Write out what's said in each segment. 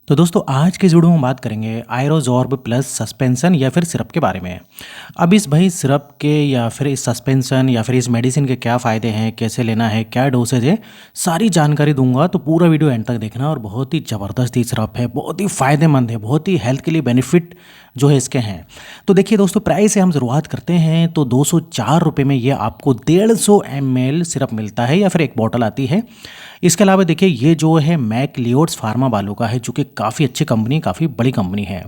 तो दोस्तों आज के इस वीडियो में हम बात करेंगे आयरोजॉर्ब प्लस सस्पेंशन या फिर सिरप के बारे में। अब इस भाई सिरप के या फिर इस सस्पेंशन या फिर इस मेडिसिन के क्या फ़ायदे हैं, कैसे लेना है, क्या डोसेज है, सारी जानकारी दूंगा। तो पूरा वीडियो एंड तक देखना। और बहुत ही ज़बरदस्त ये सिरप है, बहुत ही फ़ायदेमंद है, बहुत ही हेल्थ के लिए बेनिफिट जो है इसके हैं। तो देखिए दोस्तों, प्राइस से हम शुरुआत करते हैं तो 204 रुपये में ये आपको 150 ml सिरप मिलता है या फिर एक बॉटल आती है। इसके अलावा देखिए ये जो है मैकलियोड्स फार्मा वालों का है, जो कि काफ़ी अच्छी कंपनी, काफ़ी बड़ी कंपनी है।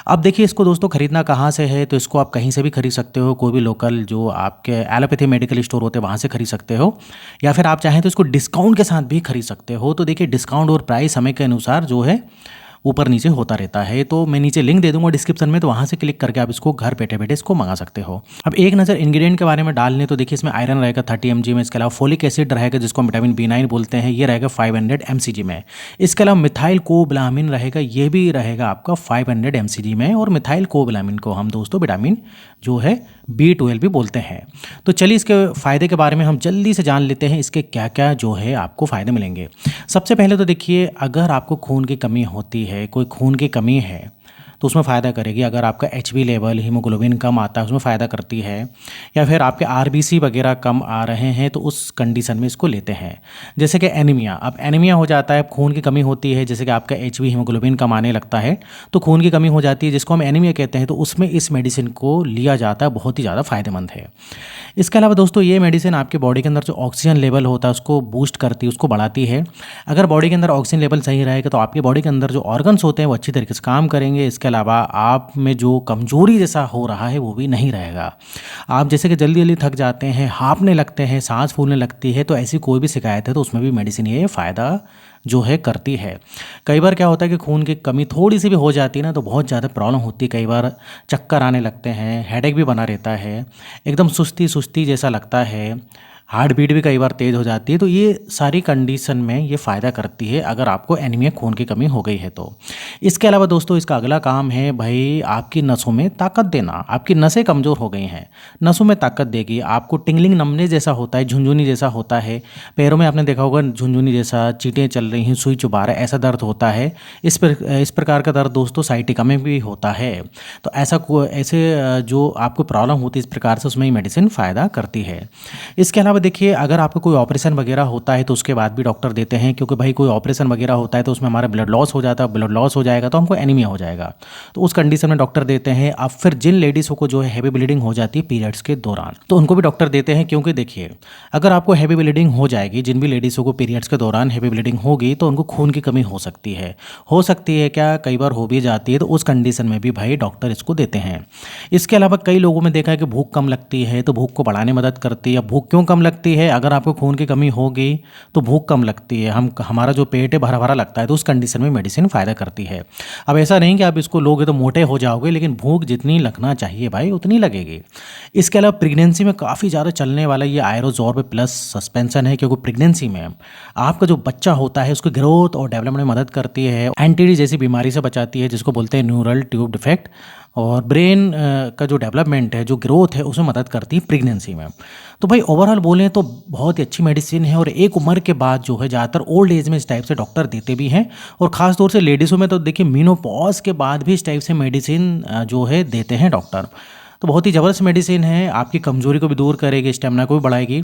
अब देखिए इसको दोस्तों खरीदना कहाँ से है, तो इसको आप कहीं से भी खरीद सकते हो, कोई भी लोकल जो आपके एलोपैथी मेडिकल स्टोर होते हैं वहाँ से खरीद सकते हो, या फिर आप चाहें तो इसको डिस्काउंट के साथ भी खरीद सकते हो। तो देखिए डिस्काउंट और प्राइस समय के अनुसार जो है ऊपर नीचे होता रहता है। तो मैं नीचे लिंक दे दूंगा डिस्क्रिप्शन में, तो वहाँ से क्लिक करके आप इसको घर बैठे बैठे इसको मंगा सकते हो। अब एक नज़र इंग्रेडिएंट के बारे में डाल लें तो देखिए इसमें आयरन रहेगा 30 mg में, इसके अलावा फोलिक एसिड रहेगा जिसको हम विटामिन B9 बोलते हैं, ये रहेगा 500 mcg में। इसके अलावा मिथाइल कोबलामिन रहेगा, ये भी रहेगा आपका 500 mcg में। और मिथाइल कोबलामिन को हम दोस्तों विटामिन जो है B12 भी बोलते हैं। तो चलिए इसके फ़ायदे के बारे में हम जल्दी से जान लेते हैं, इसके क्या क्या जो है आपको फ़ायदे मिलेंगे। सबसे पहले तो देखिए, अगर आपको खून की कमी होती है, कोई खून की कमी है, तो उसमें फ़ायदा करेगी। अगर आपका HB लेवल, हीमोग्लोबिन कम आता है, उसमें फ़ायदा करती है। या फिर आपके RBC वगैरह कम आ रहे हैं तो उस कंडीशन में इसको लेते हैं। जैसे कि एनीमिया, अब एनीमिया हो जाता है, खून की कमी होती है, जैसे कि आपका HB हीमोग्लोबिन कम आने लगता है तो खून की कमी हो जाती है, जिसको हम एनीमिया कहते हैं। तो उसमें इस मेडिसिन को लिया जाता है, बहुत ही ज़्यादा फ़ायदेमंद है। इसके अलावा दोस्तों ये मेडिसिन आपके बॉडी के अंदर जो ऑक्सीजन लेवल होता है उसको बूस्ट करती है, उसको बढ़ाती है। अगर बॉडी के अंदर ऑक्सीजन लेवल सही रहेगा तो आपके बॉडी के अंदर जो ऑर्गन्स होते हैं वो अच्छी तरीके से काम करेंगे। इसके अलावा आप में जो कमजोरी जैसा हो रहा है वो भी नहीं रहेगा। आप जैसे कि जल्दी जल्दी थक जाते हैं, हाँफने लगते हैं, सांस फूलने लगती है, तो ऐसी कोई भी शिकायत है तो उसमें भी मेडिसिन ये फ़ायदा जो है करती है। कई बार क्या होता है कि खून की कमी थोड़ी सी भी हो जाती है ना, तो बहुत ज़्यादा प्रॉब्लम होती है। कई बार चक्कर आने लगते हैं, हेडेक भी बना रहता है, एकदम सुस्ती सुस्ती जैसा लगता है, हार्ट बीट भी कई बार तेज़ हो जाती है। तो ये सारी कंडीशन में ये फ़ायदा करती है अगर आपको एनीमिया, खून की कमी हो गई है तो। इसके अलावा दोस्तों इसका अगला काम है भाई आपकी नसों में ताकत देना। आपकी नसें कमज़ोर हो गई हैं, नसों में ताकत देगी। आपको टिंगलिंग, नमने जैसा होता है, झुनझुनी जैसा होता है, पैरों में आपने देखा होगा झुनझुनी जैसा, चींटियाँ चल रही हैं, सुई चुभा रहा है, ऐसा दर्द होता है। इस प्रकार का दर्द दोस्तों साइटिका में भी होता है। तो ऐसे जो आपको प्रॉब्लम होती है इस प्रकार से, उसमें ही मेडिसिन फ़ायदा करती है। इसके अलावा देखिए अगर आपको कोई ऑपरेशन वगैरह होता है तो उसके बाद भी डॉक्टर देते हैं, क्योंकि भाई कोई ऑपरेशन वगैरह होता है तो उसमें हमारा ब्लड लॉस हो जाता है, ब्लड लॉस हो जाएगा तो हमको एनीमिया हो जाएगा, तो उस कंडीशन में डॉक्टर देते हैं। अब फिर जिन लेडीज़ों को जो है हैवी ब्लीडिंग हो जाती है पीरियड्स के दौरान, तो उनको भी डॉक्टर देते हैं। क्योंकि देखिए अगर आपको हैवी ब्लीडिंग हो जाएगी, जिन भी लेडीज़ों को पीरियड्स के दौरान हैवी ब्लीडिंग होगी तो उनको खून की कमी हो सकती है, क्या कई बार हो भी जाती है। तो उस कंडीशन में भी भाई डॉक्टर इसको देते हैं। इसके अलावा कई लोगों में देखा है कि भूख कम लगती है, तो भूख को बढ़ाने में मदद करती है। भूख क्यों कम लगती है? अगर आपको खून की कमी होगी तो भूख कम लगती है, हमारा जो पेट है भरा भरा लगता है, तो उस कंडीशन में मेडिसिन फ़ायदा करती है। अब ऐसा नहीं कि आप इसको लोगे तो मोटे हो जाओगे, लेकिन भूख जितनी लगना चाहिए भाई उतनी लगेगी। इसके अलावा प्रेगनेंसी में काफ़ी ज़्यादा चलने वाला ये आयरोजॉर्ब प्लस सस्पेंशन है, क्योंकि प्रेगनेंसी में आपका जो बच्चा होता है उसकी ग्रोथ और डेवलपमेंट में मदद करती है, एंटीडी जैसी बीमारी से बचाती है जिसको बोलते हैं न्यूरल ट्यूब डिफेक्ट, और ब्रेन का जो डेवलपमेंट है, जो ग्रोथ है, उसमें मदद करती है प्रेगनेंसी में। तो भाई ओवरऑल बोलें तो बहुत ही अच्छी मेडिसिन है। और एक उम्र के बाद जो है ज़्यादातर ओल्ड एज में इस टाइप से डॉक्टर देते भी हैं, और ख़ास तौर से लेडीज़ों में तो देखिए मीनोपॉज के बाद भी इस टाइप से मेडिसिन जो है देते हैं डॉक्टर। तो बहुत ही ज़बरदस्त मेडिसिन है, आपकी कमजोरी को भी दूर करेगी, स्टेमिना को भी बढ़ाएगी,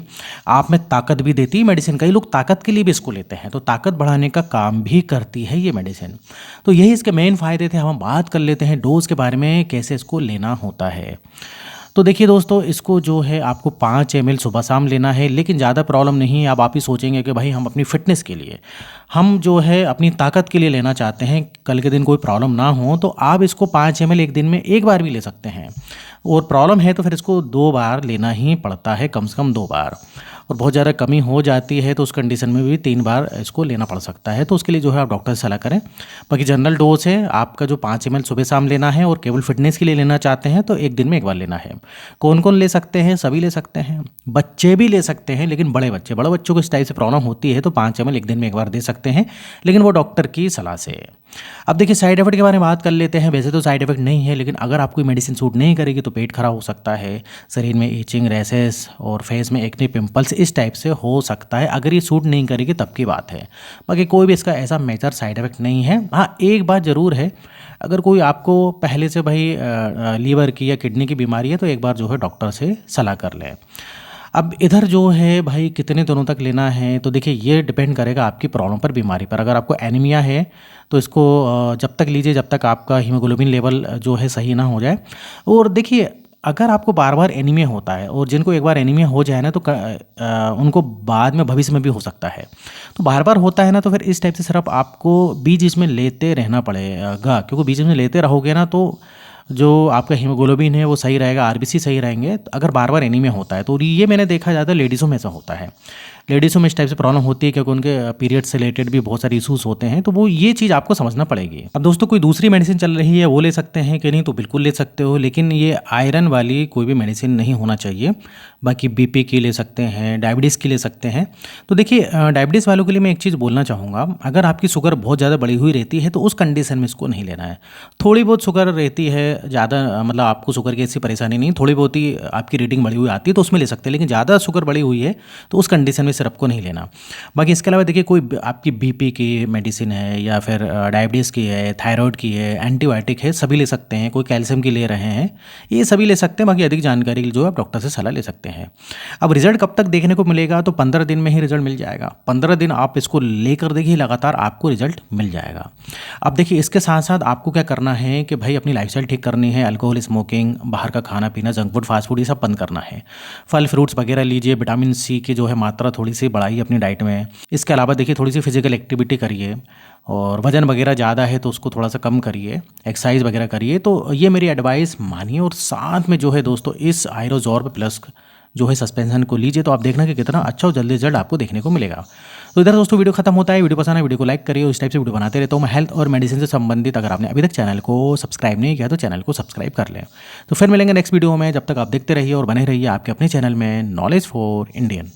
आप में ताकत भी देती है मेडिसिन। कई लोग ताकत के लिए भी इसको लेते हैं, तो ताकत बढ़ाने का काम भी करती है ये मेडिसिन। तो यही इसके मेन फ़ायदे थे। हम बात कर लेते हैं डोज के बारे में, कैसे इसको लेना होता है। तो देखिए दोस्तों, इसको जो है आपको 5 ml सुबह शाम लेना है, लेकिन ज़्यादा प्रॉब्लम नहीं है। अब आप ही सोचेंगे कि भाई हम अपनी फ़िटनेस के लिए, हम जो है अपनी ताकत के लिए लेना चाहते हैं, कल के दिन कोई प्रॉब्लम ना हो, तो आप इसको 5 ml एक दिन में एक बार भी ले सकते हैं। और प्रॉब्लम है तो फिर इसको 2 बार लेना ही पड़ता है, कम से कम 2 बार। और बहुत ज़्यादा कमी हो जाती है तो उस कंडीशन में भी 3 बार इसको लेना पड़ सकता है। तो उसके लिए जो है आप डॉक्टर से सलाह करें। बाकी जनरल डोज है आपका जो 5 ml सुबह शाम लेना है, और केवल फिटनेस के लिए लेना चाहते हैं तो एक दिन में एक बार लेना है। कौन कौन ले सकते हैं? सभी ले सकते हैं, बच्चे भी ले सकते हैं, लेकिन बड़े बच्चों को इस टाइप से प्रॉब्लम होती है तो 5 ml एक दिन में एक बार दे सकते सकते हैं, लेकिन वो डॉक्टर की सलाह से। अब देखिए साइड इफ़ेक्ट के बारे में बात कर लेते हैं। वैसे तो साइड इफ़ेक्ट नहीं है, लेकिन अगर आपको मेडिसिन सूट नहीं करेगी तो पेट खराब हो सकता है, शरीर में इचिंग, रैशेस और फेस में एक्ने, पिंपल्स इस टाइप से हो सकता है। अगर ये सूट नहीं करेगी तब की बात है, बाकी कोई भी इसका ऐसा मेजर साइड इफ़ेक्ट नहीं है। हाँ, एक बात ज़रूर है, अगर कोई आपको पहले से भाई लीवर की या किडनी की बीमारी है तो एक बार जो है डॉक्टर से सलाह कर लें। अब इधर जो है भाई कितने दिनों तक लेना है, तो देखिए ये डिपेंड करेगा आपकी प्रॉब्लम पर, बीमारी पर। अगर आपको एनीमिया है तो इसको जब तक लीजिए जब तक आपका हीमोग्लोबिन लेवल जो है सही ना हो जाए। और देखिए अगर आपको बार बार एनीमिया होता है, और जिनको एक बार एनीमिया हो जाए ना तो उनको बाद में भविष्य में भी हो सकता है। तो बार बार होता है ना, तो फिर इस टाइप से सिर्फ आपको बीच इसमें लेते रहना पड़ेगा, क्योंकि बीच में लेते रहोगे ना तो जो आपका हीमोग्लोबिन है वो सही रहेगा, आरबीसी सही रहेंगे। तो अगर बार बार एनीमिया होता है, तो ये मैंने देखा ज़्यादा लेडीज़ों में ऐसा होता है। लेडीज़ों में इस टाइप से प्रॉब्लम होती है क्योंकि उनके पीरियड से रिलेटेड भी बहुत सारे इशूज़ होते हैं, तो वो ये चीज़ आपको समझना पड़ेगी। अब दोस्तों कोई दूसरी मेडिसिन चल रही है वो ले सकते हैं कि नहीं, तो बिल्कुल ले सकते हो, लेकिन ये आयरन वाली कोई भी मेडिसिन नहीं होना चाहिए। बाकी बीपी की ले सकते हैं, डायबिटीज़ की ले सकते हैं। तो देखिए डायबिटीज़ वालों के लिए मैं एक चीज़ बोलना चाहूँगा, अगर आपकी शुगर बहुत ज़्यादा बढ़ी हुई रहती है तो उस कंडीशन में इसको नहीं लेना है। थोड़ी बहुत शुगर रहती है, ज़्यादा मतलब आपको शुगर की ऐसी परेशानी नहीं, थोड़ी बहुत ही आपकी रीडिंग बढ़ी हुई आती है तो उसमें ले सकते हैं, लेकिन ज़्यादा शुगर बढ़ी हुई है तो उस कंडीशन में सिरप को नहीं लेना। बाकी इसके अलावा देखिए कोई आपकी बीपी की मेडिसिन है या फिर डायबिटीज़ की है, थायराइड की है, एंटीबायोटिक है, सभी ले सकते हैं। कोई कैल्शियम की ले रहे हैं, ये सभी ले सकते हैं। बाकी अधिक जानकारी के लिए जो आप डॉक्टर से सलाह ले सकते हैं। अब रिजल्ट कब तक देखने को मिलेगा, तो 15 दिन में ही रिजल्ट मिल जाएगा। 15 दिन आप इसको लेकर देखिए, लगातार आपको रिजल्ट मिल जाएगा। अब देखिए इसके साथ साथ आपको क्या करना है कि भाई अपनी लाइफस्टाइल ठीक करनी है। अल्कोहल, स्मोकिंग, बाहर का खाना पीना, जंक फूड, फास्ट फूड, ये सब बंद करना है। फल फ्रूट्स वगैरह लीजिए, विटामिन सी की जो है मात्रा थोड़ी सी बढ़ाइए अपनी डाइट में। इसके अलावा देखिए थोड़ी सी फिजिकल एक्टिविटी करिए, और वजन वगैरह ज़्यादा है तो उसको थोड़ा सा कम करिए, एक्सरसाइज वगैरह करिए। तो ये मेरी एडवाइस मानिए, और साथ में जो है दोस्तों इस आयरोजॉर्ब प्लस जो है सस्पेंशन को लीजिए, तो आप देखना कि कितना अच्छा और जल्दी रिजल्ट आपको देखने को मिलेगा। तो इधर दोस्तों वीडियो खत्म होता है। वीडियो पसंद है वीडियो को लाइक करिए, और इस टाइप से वीडियो बनाते रहता हूँ मैं हेल्थ और मेडिसिन से संबंधित। अगर आपने अभी तक चैनल को सब्सक्राइब नहीं किया तो चैनल को सब्सक्राइब कर लें। तो फिर मिलेंगे नेक्स्ट वीडियो में, जब तक आप देखते रहिए और बने रहिए आपके अपने चैनल में नॉलेज फॉर इंडियन।